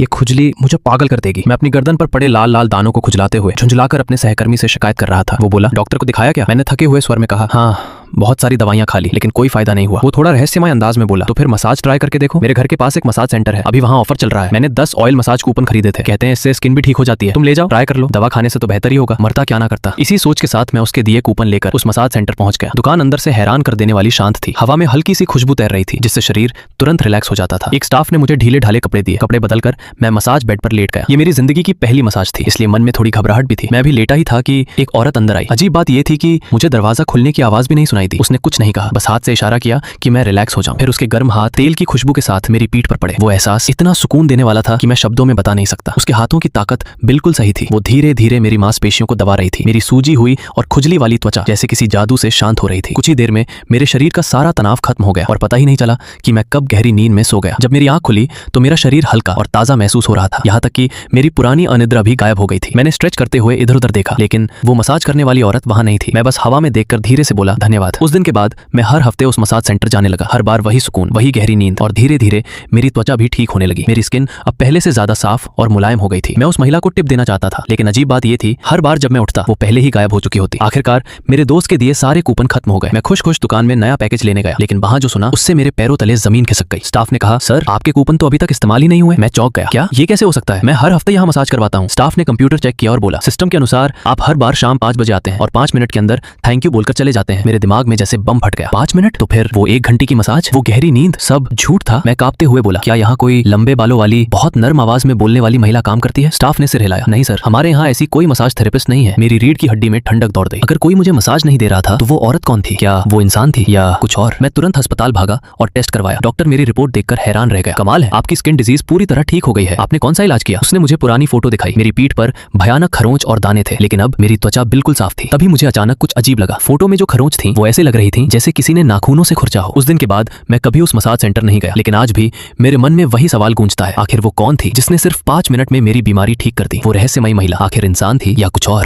ये खुजली मुझे पागल कर देगी। मैं अपनी गर्दन पर पड़े लाल लाल दानों को खुजलाते हुए झुंझलाकर अपने सहकर्मी से शिकायत कर रहा था। वो बोला, डॉक्टर को दिखाया क्या? मैंने थके हुए स्वर में कहा, हाँ बहुत सारी दवाइयां खा ली लेकिन कोई फायदा नहीं हुआ। वो थोड़ा रहस्यमय अंदाज में बोला, तो फिर मसाज ट्राई करके देखो। मेरे घर के पास एक मसाज सेंटर है, अभी वहाँ ऑफर चल रहा है। मैंने 10 ऑयल मसाज कूपन खरीदे थे, कहते हैं इससे स्किन भी ठीक हो जाती है। तुम ले जाओ, ट्राई कर लो, दवा खाने से तो बेहतर ही होगा, मरता क्या ना करता। इसी सोच के साथ मैं उसके दिए कूपन लेकर उस मसाज सेंटर पहुंच गया। दुकान अंदर से हैरान कर देने वाली शांत थी। हवा में हल्की सी खुशबू तैर रही थी जिससे शरीर तुरंत रिलैक्स हो जाता था। एक स्टाफ ने मुझे ढीले ढाले कपड़े दिए। कपड़े बदलकर मैं मसाज बेड पर लेट गया। ये मेरी जिंदगी की पहली मसाज थी, इसलिए मन में थोड़ी घबराहट भी थी। मैं भी लेटा ही था कि एक औरत अंदर आई। अजीब बात यह थी कि मुझे दरवाजा खुलने की आवाज भी नहीं सुनाई दी। उसने कुछ नहीं कहा, बस हाथ से इशारा किया कि मैं रिलैक्स हो जाऊं। फिर उसके गर्म हाथ तेल की खुशबू के साथ मेरी पीठ पर पड़े। वो एहसास इतना सुकून देने वाला था कि मैं शब्दों में बता नहीं सकता। उसके हाथों की ताकत बिल्कुल सही थी। वो धीरे धीरे मेरी मांसपेशियों को दबा रही थी। मेरी सूजी हुई और खुजली वाली त्वचा जैसे किसी जादू से शांत हो रही थी। कुछ ही देर में मेरे शरीर का सारा तनाव खत्म हो गया और पता ही नहीं चला कि मैं कब गहरी नींद में सो गया। जब मेरी आंख खुली तो मेरा शरीर हल्का और ताजा महसूस हो रहा था। यहाँ तक कि मेरी पुरानी अनिद्रा भी गायब हो गई थी। मैंने स्ट्रेच करते हुए इधर उधर देखा, लेकिन वो मसाज करने वाली औरत वहां नहीं थी। मैं बस हवा में देखकर धीरे से बोला, धन्यवाद। उस दिन के बाद मैं हर हफ्ते उस मसाज सेंटर जाने लगा। हर बार वही सुकून, वही गहरी नींद और धीरे धीरे मेरी त्वचा भी ठीक होने लगी। मेरी स्किन अब पहले से ज्यादा साफ और मुलायम हो गई थी। मैं उस महिला को टिप देना चाहता था, लेकिन अजीब बात यह थी, हर बार जब मैं उठता वो पहले ही गायब हो चुकी होती। आखिरकार मेरे दोस्त के दिए सारे कूपन खत्म हो गए। मैं खुश खुश दुकान में नया पैकेज लेने गया, लेकिन वहां जो सुना उससे मेरे पैरों तले जमीन खिसक गई। स्टाफ ने कहा, सर आपके कूपन तो अभी तक इस्तेमाल ही नहीं हुए। मैं चौंक गया, क्या ये कैसे हो सकता है? मैं हर हफ्ते यहाँ मसाज करवाता हूँ। स्टाफ ने कंप्यूटर चेक किया और बोला, सिस्टम के अनुसार आप हर बार शाम 5 बजे आते हैं और 5 मिनट के अंदर थैंक यू बोलकर चले जाते हैं। मेरे दिमाग में जैसे बम फट गया। 5 मिनट? तो फिर वो 1 घंटे की मसाज, वो गहरी नींद, सब झूठ था। मैं कांपते हुए बोला, क्या यहाँ कोई लंबे बालों वाली बहुत नर्म आवाज में बोलने वाली महिला काम करती है? स्टाफ ने सिर हिलाया, नहीं सर, हमारे यहाँ ऐसी कोई मसाज थेरेपिस्ट नहीं है। मेरी रीढ़ की हड्डी में ठंडक दौड़ गई। अगर कोई मुझे मसाज नहीं दे रहा था तो वो औरत कौन थी? क्या वो इंसान थी या कुछ और? मैं तुरंत अस्पताल भागा और टेस्ट करवाया। डॉक्टर मेरी रिपोर्ट देखकर हैरान रह गया। कमाल है, आपकी स्किन डिजीज पूरी तरह ठीक हो गई है। आपने कौन सा इलाज किया? उसने मुझे पुरानी फोटो दिखाई। मेरी पीठ पर भयानक खरोंच और दाने थे, लेकिन अब मेरी त्वचा बिल्कुल साफ थी। तभी मुझे अचानक कुछ अजीब लगा। फोटो में जो खरोंच थी वो ऐसे लग रही थी जैसे किसी ने नाखूनों से खुरचा हो। उस दिन के बाद मैं कभी उस मसाज सेंटर नहीं गया, लेकिन आज भी मेरे मन में वही सवाल गूंजता है, आखिर वो कौन थी जिसने सिर्फ 5 मिनट में मेरी बीमारी ठीक कर दी? वो रहस्यमयी महिला आखिर इंसान थी या कुछ और?